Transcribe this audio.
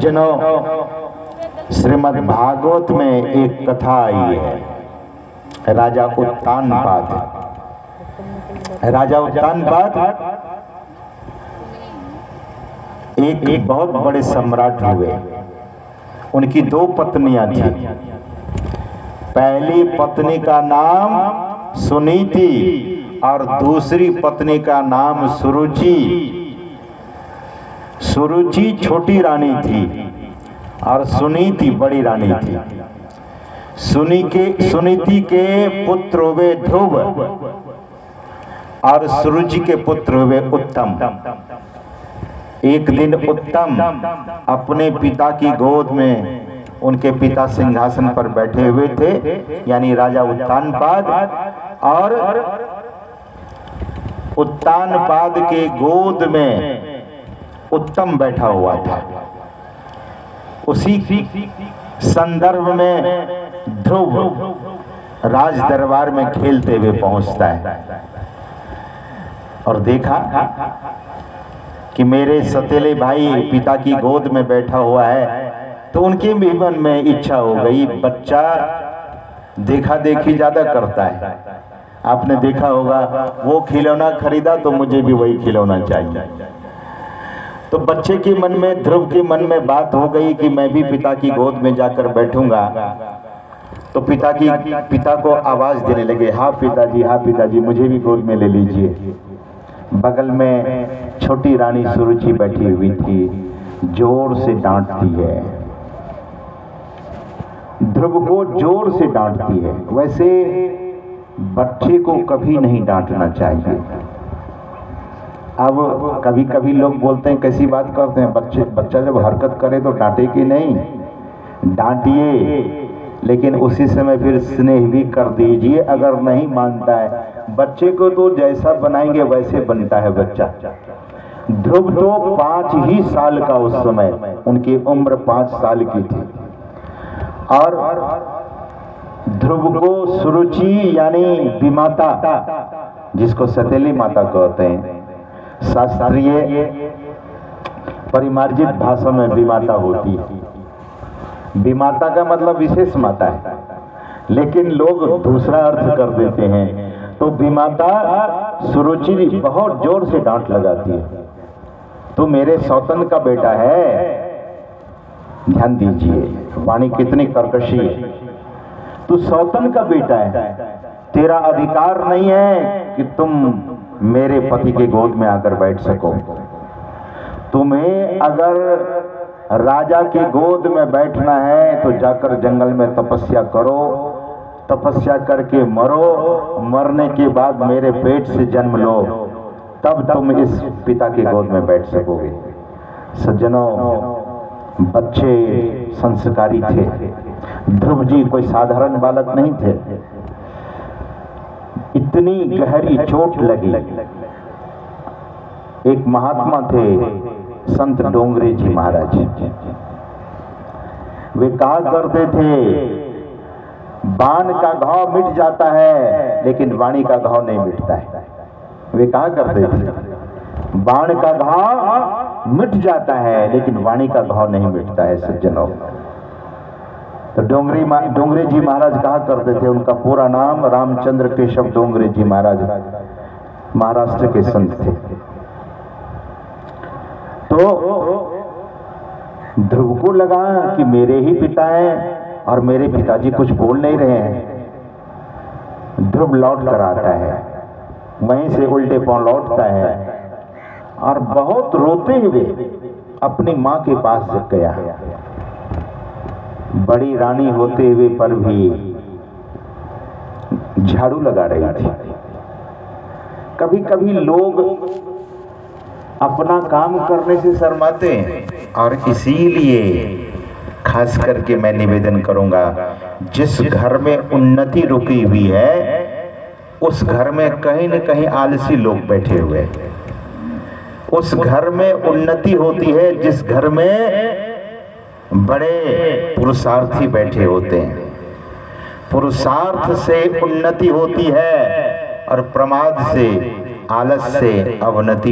जनों, श्रीमद् भागवत में एक कथा आई है, राजा उत्तानपाद। राजा उत्तानपाद एक बहुत बड़े सम्राट हुए। उनकी दो पत्नियां थी। पहली पत्नी का नाम सुनीति और दूसरी पत्नी का नाम सुरुचि। सुरुचि छोटी रानी थी और सुनीति बड़ी रानी थी। सुनीति के पुत्र हुए ध्रुव और सुरुचि के पुत्र हुए उत्तम। एक दिन उत्तम अपने पिता की गोद में, उनके पिता सिंहासन पर बैठे हुए थे, यानी राजा उत्तानपाद, और उत्तानपाद के गोद में उत्तम बैठा हुआ था। उसी संदर्भ में ध्रुव राज दरबार में खेलते हुए पहुंचता है और देखा कि मेरे सतीले भाई पिता की गोद में बैठा हुआ है, तो उनके भी मन में इच्छा हो गई। बच्चा देखा देखी ज्यादा करता है। आपने देखा होगा, वो खिलौना खरीदा तो मुझे भी वही खिलौना चाहिए। तो बच्चे के मन में, ध्रुव के मन में बात हो गई कि मैं भी पिता की गोद में जाकर बैठूंगा। तो पिता को आवाज देने लगे, हाँ पिताजी, मुझे भी गोद में ले लीजिए। बगल में छोटी रानी सुरुचि बैठी हुई थी, जोर से डांटती है, ध्रुव को जोर से डांटती है। वैसे बच्चे को कभी नहीं डांटना चाहिए। अब कभी कभी लोग बोलते हैं, कैसी बात करते हैं, बच्चा जब हरकत करे तो डांटे कि नहीं, डांटिए, लेकिन उसी समय फिर स्नेह भी कर दीजिए। अगर नहीं मानता है, बच्चे को तो जैसा बनाएंगे वैसे बनता है बच्चा। ध्रुव तो 5 ही साल का, उस समय उनकी उम्र 5 साल की थी, और ध्रुव को सुरुचि यानी विमाता, जिसको सतीली माता कहते हैं, शास्त्रीय परिमार्जित भाषा में विमाता होती है। विमाता का मतलब विशेष माता है, लेकिन लोग दूसरा अर्थ कर देते हैं। तो विमाता सुरुचि बहुत जोर से डांट लगाती है, तो मेरे सौतन का बेटा है, ध्यान दीजिए वाणी कितनी कर्कशी है। तू सौतन का बेटा है, तेरा अधिकार नहीं है कि तुम मेरे पति के गोद में आकर बैठ सको। तुम्हें अगर राजा के गोद में बैठना है तो जाकर जंगल में तपस्या करो, तपस्या करके मरो, मरने के बाद मेरे पेट से जन्म लो, तब तुम इस पिता के गोद में बैठ सकोगे। सज्जनों, बच्चे संस्कारी थे। ध्रुव जी कोई साधारण बालक नहीं थे। इतनी गहरी चोट लगी। एक महात्मा थे, संत डोंगरे जी महाराज। वे कहा करते थे, बाण का घाव मिट जाता है लेकिन वाणी का घाव नहीं मिटता है। वे कहा करते थे, बाण का घाव मिट जाता है लेकिन वाणी का घाव नहीं मिटता है। सज्जनों, तो डोंगरे जी महाराज कहा करते थे, उनका पूरा नाम रामचंद्र केशव डोंगरे जी महाराज, महाराष्ट्र के संत थे। तो ध्रुव को लगा कि मेरे ही पिता हैं और मेरे पिताजी कुछ बोल नहीं रहे हैं। ध्रुव लौट कर आता है, वहीं से उल्टे पांव लौटता है और बहुत रोते हुए अपनी मां के पास गया। बड़ी रानी होते हुए पर भी झाड़ू लगा रही थी। कभी कभी लोग अपना काम करने से शर्माते हैं, और इसीलिए खास करके मैं निवेदन करूंगा, जिस घर में उन्नति रुकी हुई है उस घर में कहीं न कहीं आलसी लोग बैठे हुए हैं। उस घर में उन्नति होती है जिस घर में बड़े पुरुषार्थी बैठे होते हैं। पुरुषार्थ से उन्नति होती है और प्रमाद से, आलस से अवनति।